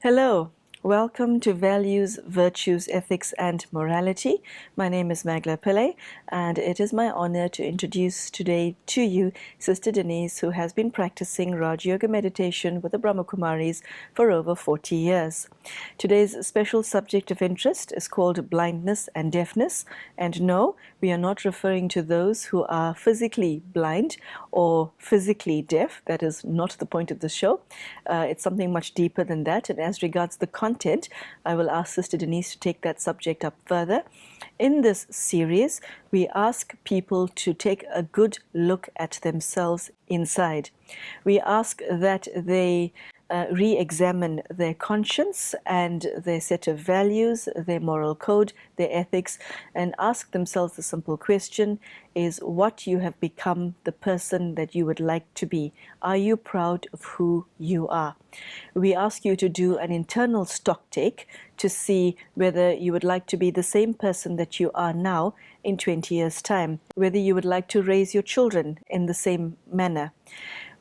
Hello, welcome to Values, Virtues, Ethics and Morality. My name is Mangela Pillay, and it is my honor to introduce today to you Sister Denise, who has been practicing Rajyoga Meditation with the Brahma Kumaris for over 40 years. Today's special subject of interest is called Blindness and Deafness, and no, we are not referring to those who are physically blind or physically deaf. That is not the point of the show. It's something much deeper than that, and as regards the content, I will ask Sister Denise to take that subject up further. In this series, we ask people to take a good look at themselves inside. We ask that they re-examine their conscience and their set of values, their moral code, their ethics, and ask themselves the simple question, is what you have become the person that you would like to be? Are you proud of who you are? We ask you to do an internal stock take to see whether you would like to be the same person that you are now in 20 years' time, whether you would like to raise your children in the same manner.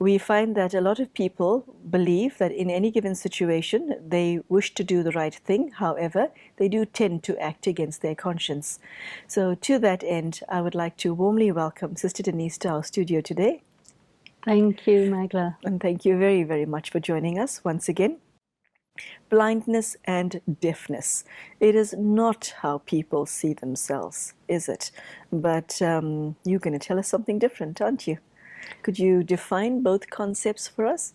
We find that a lot of people believe that in any given situation they wish to do the right thing. However, they do tend to act against their conscience. So to that end, I would like to warmly welcome Sister Denise to our studio today. Thank you, Mangela. And thank you very, very much for joining us once again. Blindness and deafness. It is not how people see themselves, is it? But you're going to tell us something different, aren't you? Could you define both concepts for us?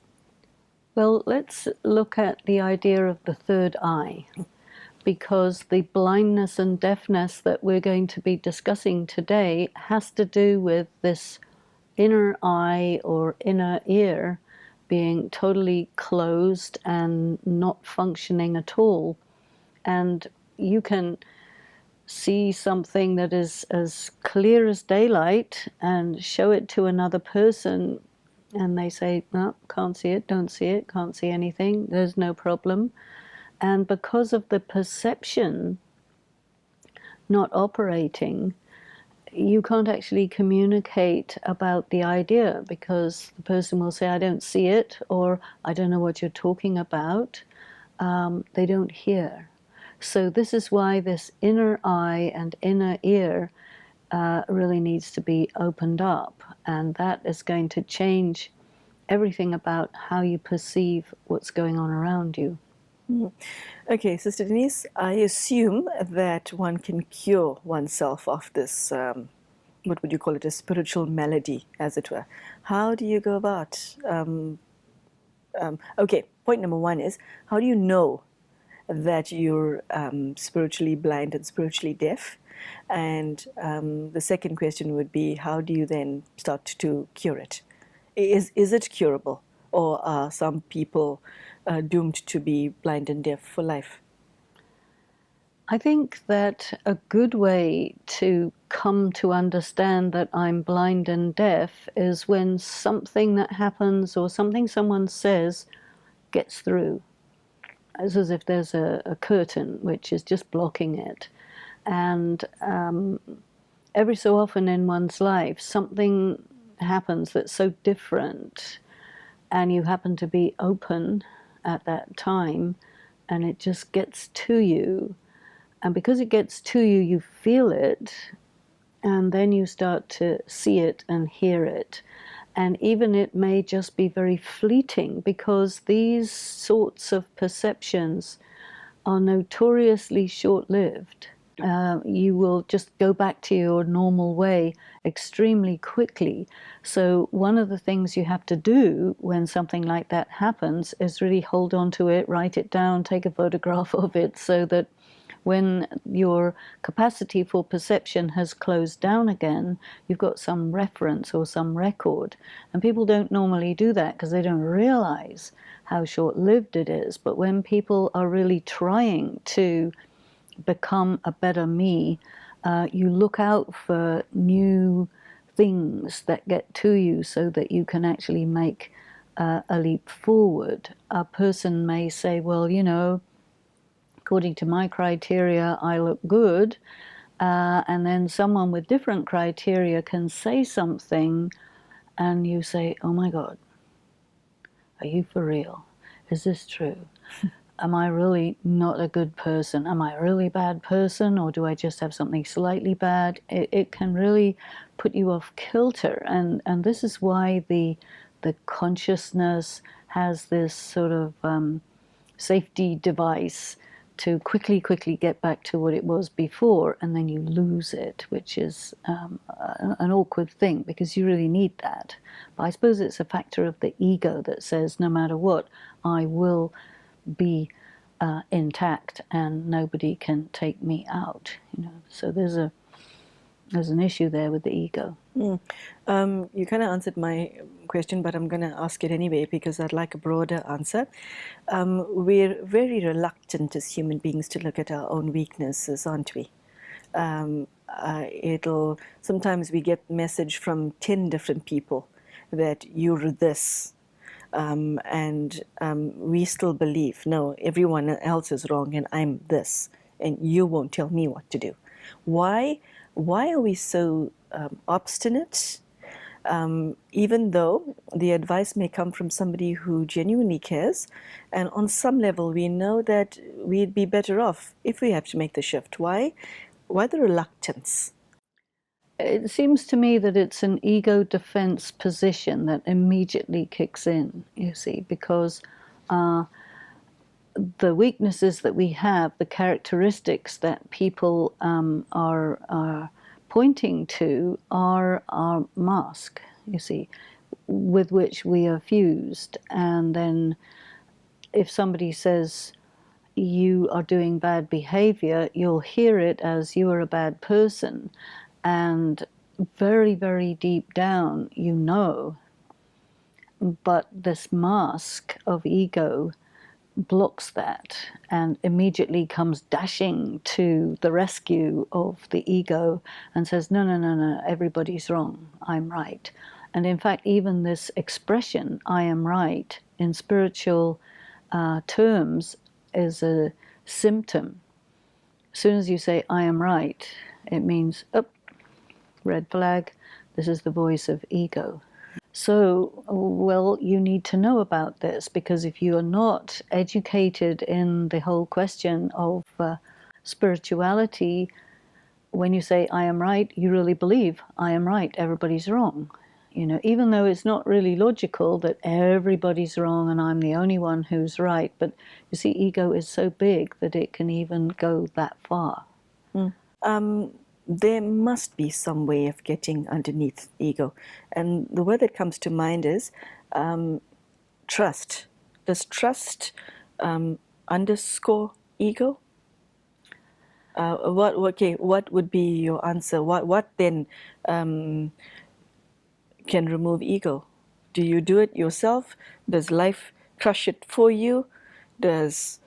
Well, let's look at the idea of the third eye, because the blindness and deafness that we're going to be discussing today has to do with this inner eye or inner ear being totally closed and not functioning at all. And you can see something that is as clear as daylight and show it to another person, and they say, no, can't see it, don't see it, can't see anything, there's no problem. And because of the perception not operating, you can't actually communicate about the idea, because the person will say, I don't see it, or I don't know what you're talking about. They don't hear. So this is why this inner eye and inner ear really needs to be opened up, and that is going to change everything about how you perceive what's going on around you. Okay, Sister Denise, I assume that one can cure oneself of this, what would you call it, a spiritual malady, as it were. How do you go about? Okay, point number one is, how do you know that you're spiritually blind and spiritually deaf? And the second question would be, how do you then start to cure it? Is it curable, or are some people doomed to be blind and deaf for life? I think that a good way to come to understand that I'm blind and deaf is when something that happens or something someone says gets through. It's as if there's a curtain which is just blocking it. And every so often in one's life, something happens that's so different, and you happen to be open at that time, and it just gets to you. And because it gets to you, you feel it, and then you start to see it and hear it. And even it may just be very fleeting, because these sorts of perceptions are notoriously short-lived. You will just go back to your normal way extremely quickly. So one of the things you have to do when something like that happens is really hold on to it, write it down, take a photograph of it, so that when your capacity for perception has closed down again, you've got some reference or some record. And people don't normally do that because they don't realize how short-lived it is. But when people are really trying to become a better me, you look out for new things that get to you so that you can actually make a leap forward. A person may say, well, you know, according to my criteria, I look good. And then someone with different criteria can say something, and you say, oh my God, are you for real? Is this true? am I really not a good person? Am I a really bad person? Or do I just have something slightly bad? It can really put you off kilter. And this is why the consciousness has this sort of safety device to quickly get back to what it was before, and then you lose it, which is an awkward thing, because you really need that. But I suppose it's a factor of the ego that says, no matter what, I will be intact and nobody can take me out. So there's an issue there with the ego. You kind of answered my question, but I'm going to ask it anyway because I'd like a broader answer. We're very reluctant as human beings to look at our own weaknesses, aren't we? Sometimes we get message from 10 different people that you're this, and we still believe, no, everyone else is wrong and I'm this, and you won't tell me what to do. Why are we so obstinate, even though the advice may come from somebody who genuinely cares, and on some level we know that we'd be better off if we have to make the shift? Why the reluctance? It seems to me that it's an ego defense position that immediately kicks in, you see, because the weaknesses that we have, the characteristics that people are pointing to, are our mask, you see, with which we are fused. And then if somebody says you are doing bad behavior, you'll hear it as you are a bad person. And very, very deep down, but this mask of ego blocks that and immediately comes dashing to the rescue of the ego and says, no, everybody's wrong, I'm right. And in fact, even this expression, I am right, in spiritual terms is a symptom. As soon as you say, I am right, it means, red flag, this is the voice of ego. So, well, you need to know about this, because if you are not educated in the whole question of spirituality, when you say, I am right, you really believe, I am right, everybody's wrong. Even though it's not really logical that everybody's wrong and I'm the only one who's right. But you see, ego is so big that it can even go that far. There must be some way of getting underneath ego. And the word that comes to mind is trust. Does trust underscore ego? What would be your answer? What then can remove ego? Do you do it yourself? Does life crush it for you? Does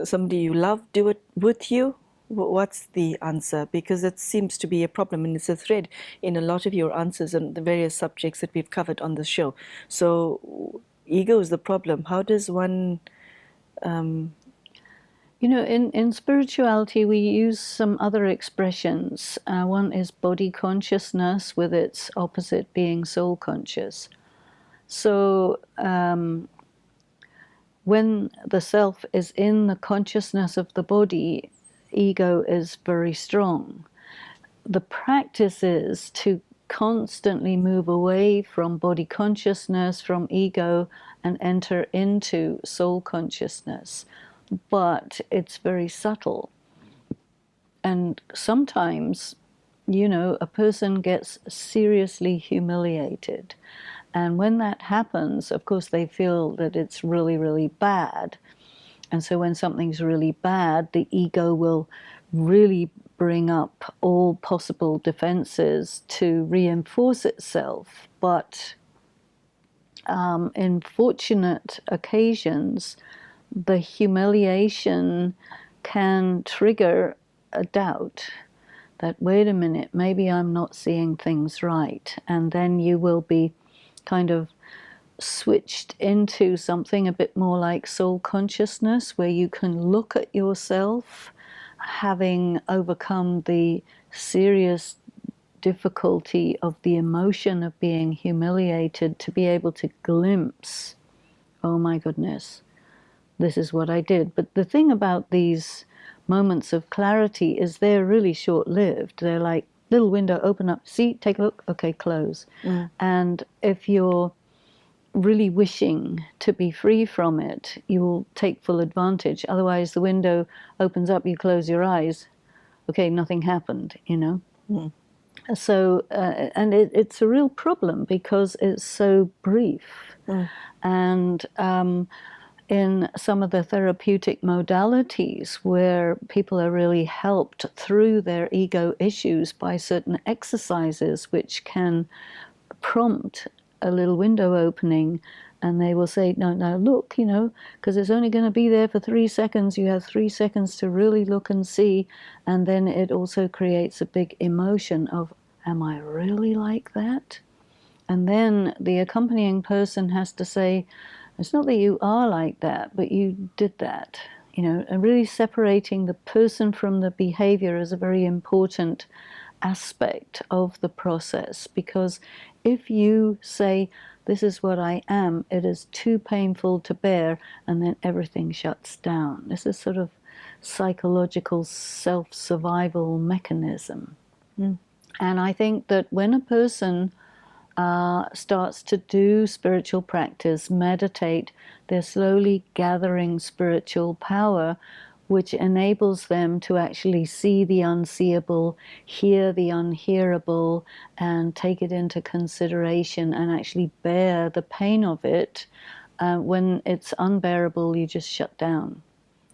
somebody you love do it with you? What's the answer? Because it seems to be a problem, and it's a thread in a lot of your answers and the various subjects that we've covered on the show. So ego is the problem. How does one... in spirituality, we use some other expressions. One is body consciousness, with its opposite being soul conscious. So when the self is in the consciousness of the body, ego is very strong. The practice is to constantly move away from body consciousness, from ego, and enter into soul consciousness. But it's very subtle. And sometimes, a person gets seriously humiliated. And when that happens, of course, they feel that it's really, really bad. And so when something's really bad, the ego will really bring up all possible defenses to reinforce itself. But in fortunate occasions, the humiliation can trigger a doubt that, wait a minute, maybe I'm not seeing things right. And then you will be kind of switched into something a bit more like soul consciousness, where you can look at yourself having overcome the serious difficulty of the emotion of being humiliated, to be able to glimpse, oh my goodness, this is what I did. But the thing about these moments of clarity is they're really short-lived. They're like little window, open up, see, take a look, okay, close. And if you're really wishing to be free from it, you will take full advantage. Otherwise, the window opens up, you close your eyes, okay, nothing happened, you know. So, and it's a real problem because it's so brief. And in some of the therapeutic modalities where people are really helped through their ego issues by certain exercises which can prompt a little window opening, and they will say, no, look, you know, because it's only going to be there for 3 seconds. You have 3 seconds to really look and see. And then it also creates a big emotion of, am I really like that? And then the accompanying person has to say, it's not that you are like that, but you did that, you know, and really separating the person from the behavior is a very important aspect of the process, because if you say, this is what I am, it is too painful to bear, and then everything shuts down. This is sort of psychological self-survival mechanism. And I think that when a person starts to do spiritual practice, meditate, they're slowly gathering spiritual power, which enables them to actually see the unseeable, hear the unhearable, and take it into consideration and actually bear the pain of it. When it's unbearable, you just shut down.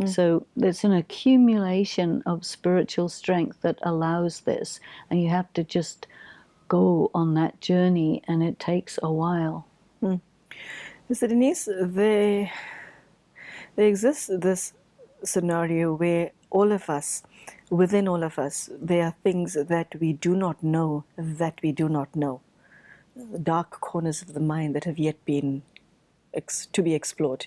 So there's an accumulation of spiritual strength that allows this, and you have to just go on that journey, and it takes a while. So Denise, there exists this scenario where all of us, within all of us, there are things that we do not know that we do not know. Dark corners of the mind that have yet been to be explored.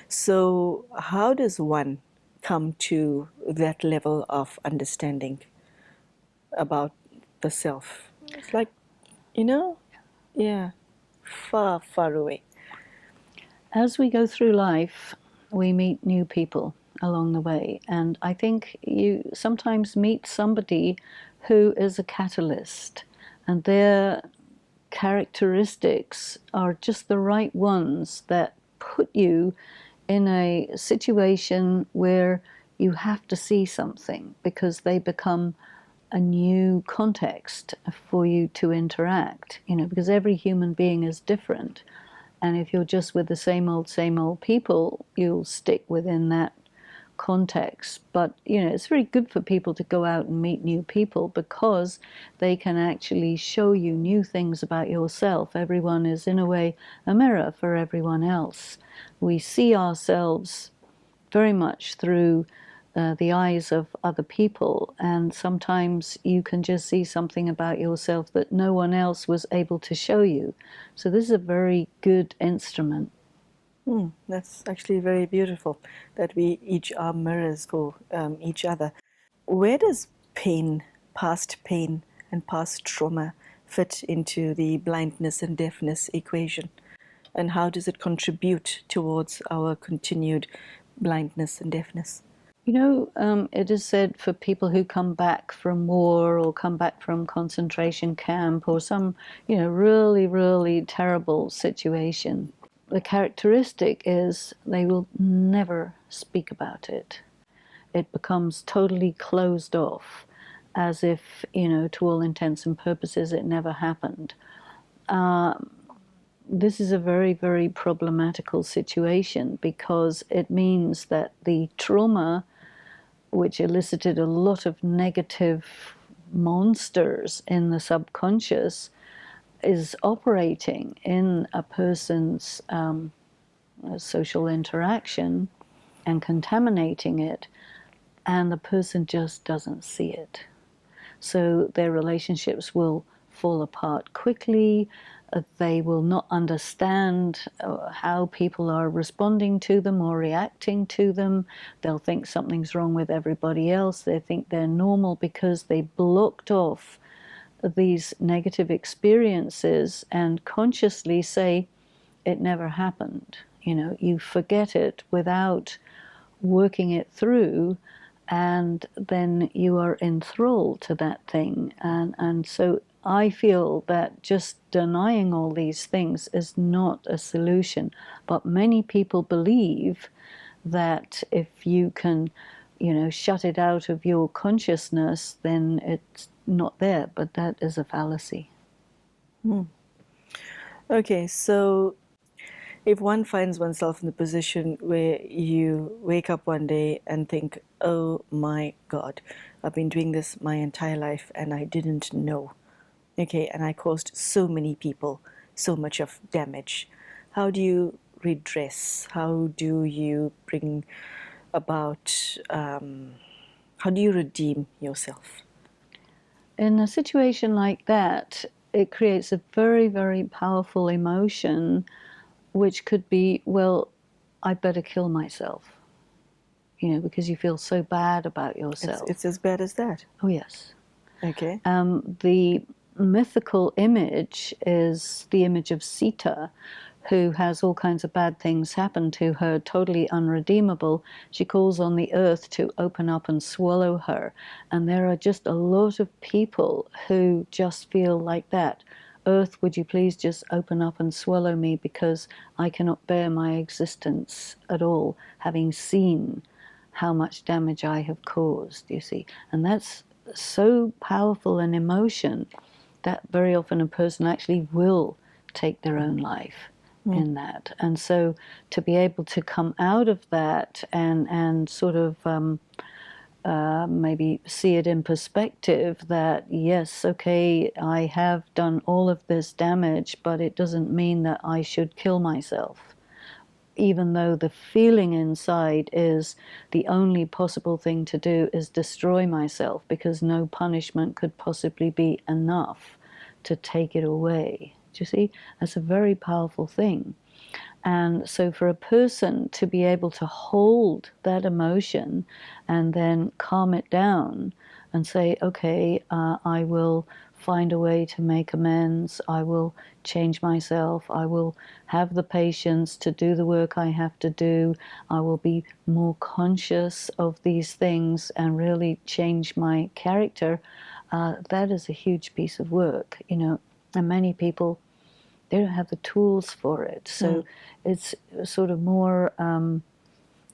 So how does one come to that level of understanding about the self? It's like, you know, far, far away. As we go through life, we meet new people along the way. And I think you sometimes meet somebody who is a catalyst, and their characteristics are just the right ones that put you in a situation where you have to see something, because they become a new context for you to interact, you know, because every human being is different. And if you're just with the same old people, you'll stick within that context. But, you know, it's very good for people to go out and meet new people, because they can actually show you new things about yourself. Everyone is, in a way, a mirror for everyone else. We see ourselves very much through the eyes of other people, and sometimes you can just see something about yourself that no one else was able to show you. So this is a very good instrument. That's actually very beautiful, that we each are mirrors for each other. Where does past pain and past trauma fit into the blindness and deafness equation? And how does it contribute towards our continued blindness and deafness? You know, it is said for people who come back from war or come back from concentration camp or some, you know, really, really terrible situation, the characteristic is they will never speak about it. It becomes totally closed off, as if, you know, to all intents and purposes, it never happened. This is a very, very problematical situation, because it means that the trauma, which elicited a lot of negative monsters in the subconscious, is operating in a person's social interaction and contaminating it, and the person just doesn't see it. So their relationships will fall apart quickly. They will not understand how people are responding to them or reacting to them. They'll think something's wrong with everybody else. They think they're normal because they blocked off these negative experiences and consciously say, it never happened. You know, you forget it without working it through, and then you are enthralled to that thing. And so I feel that just denying all these things is not a solution. But many people believe that if you can, you know, shut it out of your consciousness, then it's not there. But that is a fallacy. Okay, so if one finds oneself in the position where you wake up one day and think, oh my God, I've been doing this my entire life and I didn't know. Okay, and I caused so many people so much of damage. How do you redress? How do you bring about, how do you redeem yourself? In a situation like that, it creates a very, very powerful emotion, which could be, well, I'd better kill myself, you know, because you feel so bad about yourself. It's as bad as that. Oh, yes. Okay. The mythical image is the image of Sita, who has all kinds of bad things happen to her, totally unredeemable. She calls on the earth to open up and swallow her. And there are just a lot of people who just feel like that. Earth, would you please just open up and swallow me, because I cannot bear my existence at all, having seen how much damage I have caused, you see. And that's so powerful an emotion that very often a person actually will take their own life in that. And so to be able to come out of that and sort of maybe see it in perspective that, yes, okay, I have done all of this damage, but it doesn't mean that I should kill myself. Even though the feeling inside is the only possible thing to do is destroy myself, because no punishment could possibly be enough to take it away. Do you see? That's a very powerful thing. And so for a person to be able to hold that emotion and then calm it down and say, okay, I will find a way to make amends, I will change myself, I will have the patience to do the work I have to do, I will be more conscious of these things and really change my character, that is a huge piece of work, you know. And many people, they don't have the tools for it. So it's sort of more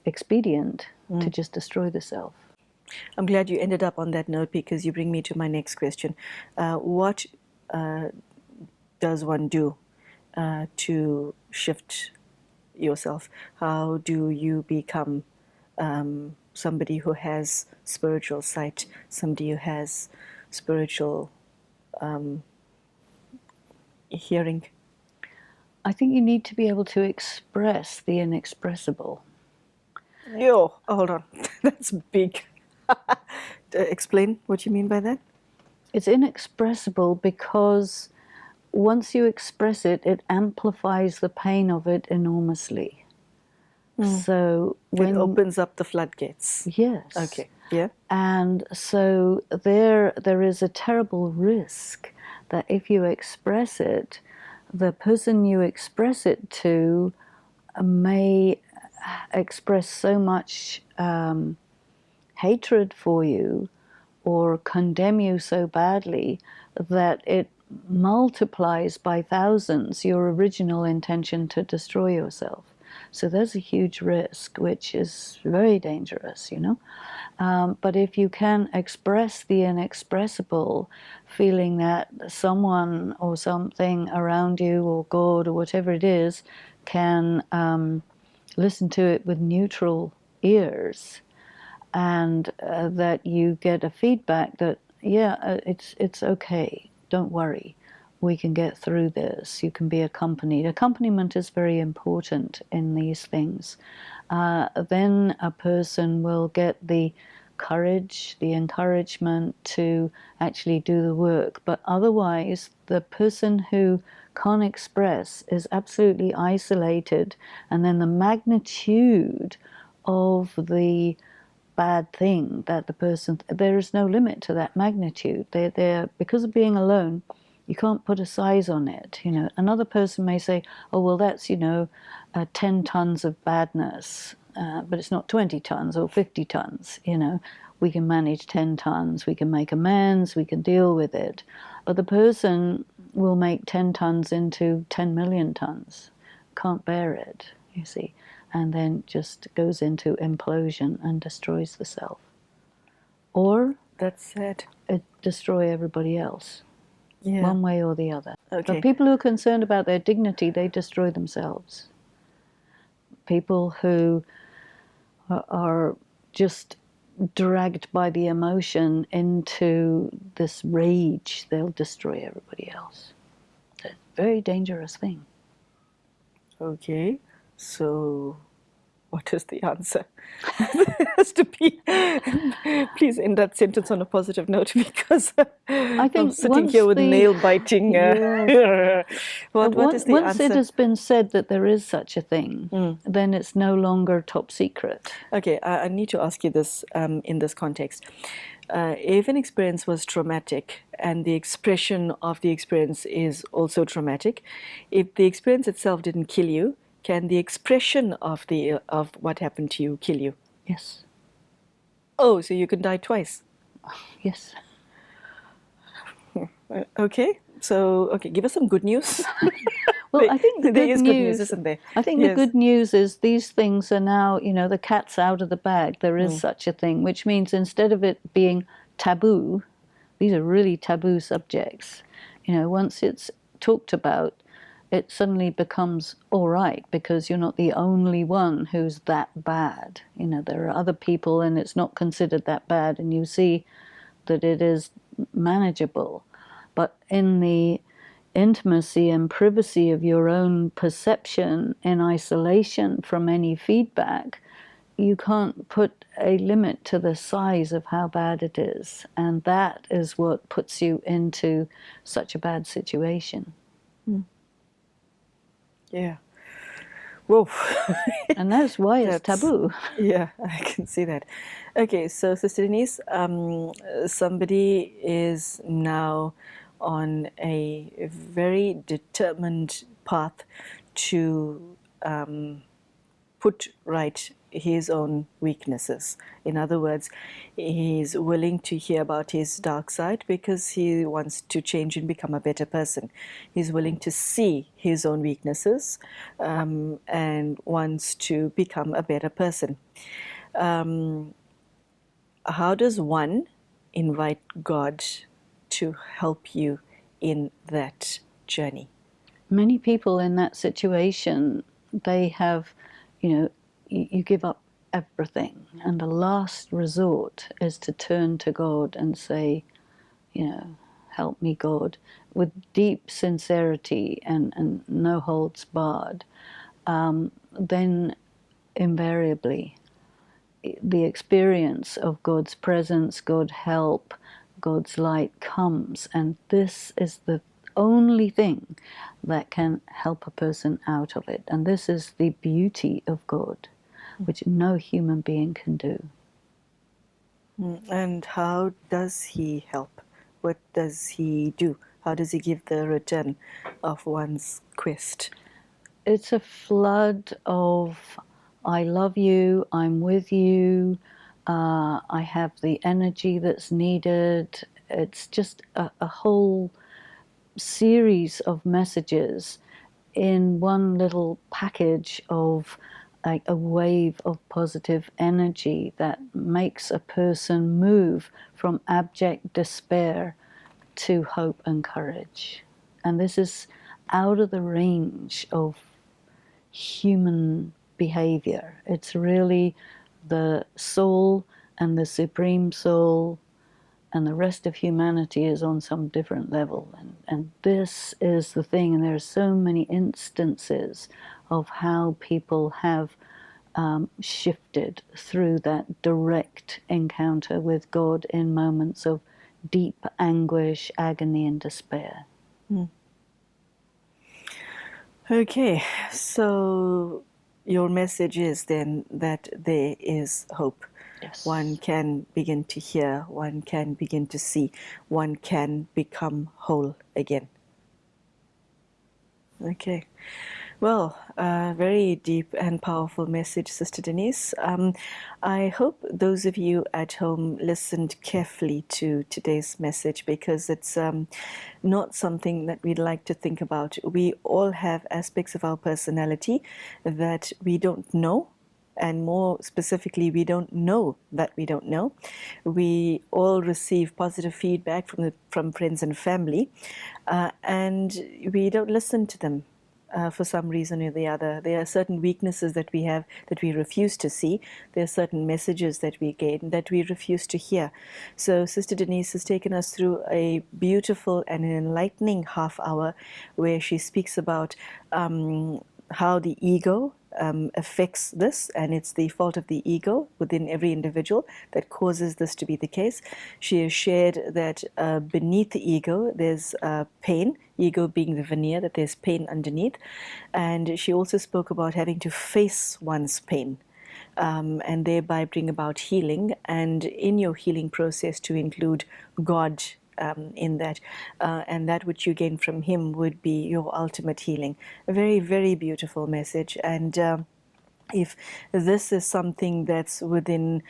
expedient to just destroy the self. I'm glad you ended up on that note, because you bring me to my next question. What does one do to shift yourself? How do you become somebody who has spiritual sight, somebody who has spiritual hearing? I think you need to be able to express the inexpressible. Yo, hold on. That's big. Explain what you mean by that. It's inexpressible because once you express it, it amplifies the pain of it enormously. So when it opens up the floodgates. Yes. Okay. Yeah. And so there is a terrible risk that if you express it, the person you express it to may express so much hatred for you or condemn you so badly that it multiplies by thousands your original intention to destroy yourself. So there's a huge risk, which is very dangerous, you know. But if you can express the inexpressible, feeling that someone or something around you or God or whatever it is can listen to it with neutral ears, and that you get a feedback that, yeah, it's okay, don't worry, we can get through this, you can be accompanied. Accompaniment is very important in these things. Then a person will get the courage, the encouragement to actually do the work. But otherwise, the person who can't express is absolutely isolated, and then the magnitude of the bad thing that the person, there is no limit to that magnitude. They're because of being alone, You can't put a size on it. Another person may say, oh, well, that's, 10 tons of badness, but it's not 20 tons or 50 tons. We can manage 10 tons, we can make amends, we can deal with it. But the person will make 10 tons into 10 million tons, can't bear it, you see, and then just goes into implosion and destroys the self. Or That's it. Destroy everybody else, Yeah. one way or the other. Okay. But people who are concerned about their dignity, they destroy themselves. People who are just dragged by the emotion into this rage, they'll destroy everybody else. It's a very dangerous thing. Okay. So, what is the answer? It has to be. Please end that sentence on a positive note, because I think I'm sitting here with nail-biting. Yes. What is the once answer? it has been said that there is such a thing, then it's no longer top secret. Okay, I need to ask you this in this context. If an experience was traumatic and the expression of the experience is also traumatic, if the experience itself didn't kill you, can the expression of what happened to you kill you? Yes. Oh, so you can die twice. Yes. Okay. So, give us some good news. Well, I think the there good is news, good news, isn't there? I think Yes. the good news is these things are now, the cat's out of the bag. There is such a thing, which means instead of it being taboo, these are really taboo subjects. Once it's talked about, it suddenly becomes all right, because you're not the only one who's that bad. There are other people and it's not considered that bad, and you see that it is manageable. But in the intimacy and privacy of your own perception, in isolation from any feedback, you can't put a limit to the size of how bad it is. And that is what puts you into such a bad situation. Yeah. Whoa. And that's why it's taboo. Yeah, I can see that. Okay, so Sister Denise, somebody is now on a very determined path to put right his own weaknesses. In other words, he's willing to hear about his dark side because he wants to change and become a better person. He's willing to see his own weaknesses and wants to become a better person. How does one invite God to help you in that journey? Many people in that situation, they have, you give up everything, and the last resort is to turn to God and say, help me, God, with deep sincerity and no holds barred. Then invariably the experience of God's presence, God's help, God's light comes, and this is the only thing that can help a person out of it. And this is the beauty of God, which no human being can do. And how does he help? What does he do? How does he give the return of one's quest? It's a flood of, I love you, I'm with you, I have the energy that's needed. It's just a whole series of messages in one little package of like a wave of positive energy that makes a person move from abject despair to hope and courage. And this is out of the range of human behavior. It's really the soul and the supreme soul, and the rest of humanity is on some different level. And this is the thing, and there are so many instances of how people have shifted through that direct encounter with God in moments of deep anguish, agony, and despair. Okay, so your message is then that there is hope. Yes. One can begin to hear, one can begin to see, one can become whole again. Okay. Well, very deep and powerful message, Sister Denise. I hope those of you at home listened carefully to today's message, because it's not something that we'd like to think about. We all have aspects of our personality that we don't know. And more specifically, we don't know that we don't know. We all receive positive feedback from friends and family, and we don't listen to them. For some reason or the other. There are certain weaknesses that we have that we refuse to see. There are certain messages that we gain that we refuse to hear. So Sister Denise has taken us through a beautiful and an enlightening half hour where she speaks about how the ego affects this, and it's the fault of the ego within every individual that causes this to be the case. She has shared that beneath the ego there's pain, ego being the veneer, that there's pain underneath. And she also spoke about having to face one's pain. And thereby bring about healing, and in your healing process to include God in that, and that which you gain from Him would be your ultimate healing. A very, very beautiful message. And if this is something that's within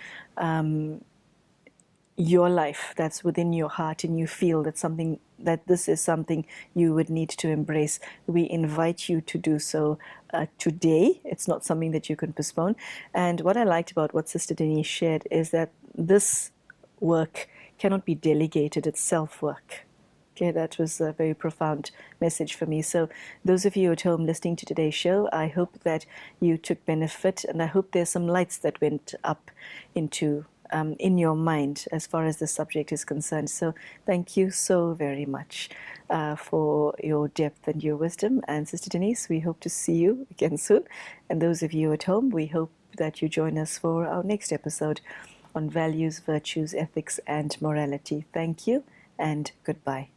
your life, that's within your heart, and you feel that this is something you would need to embrace, we invite you to do so today. It's not something that you can postpone. And what I liked about what Sister Denise shared is that this work cannot be delegated, it's self-work. Okay, that was a very profound message for me. So those of you at home listening to today's show, I hope that you took benefit, and I hope there's some lights that went up into in your mind as far as the subject is concerned. So thank you so very much for your depth and your wisdom. And Sister Denise, we hope to see you again soon. And those of you at home, we hope that you join us for our next episode on values, virtues, ethics, and morality. Thank you and goodbye.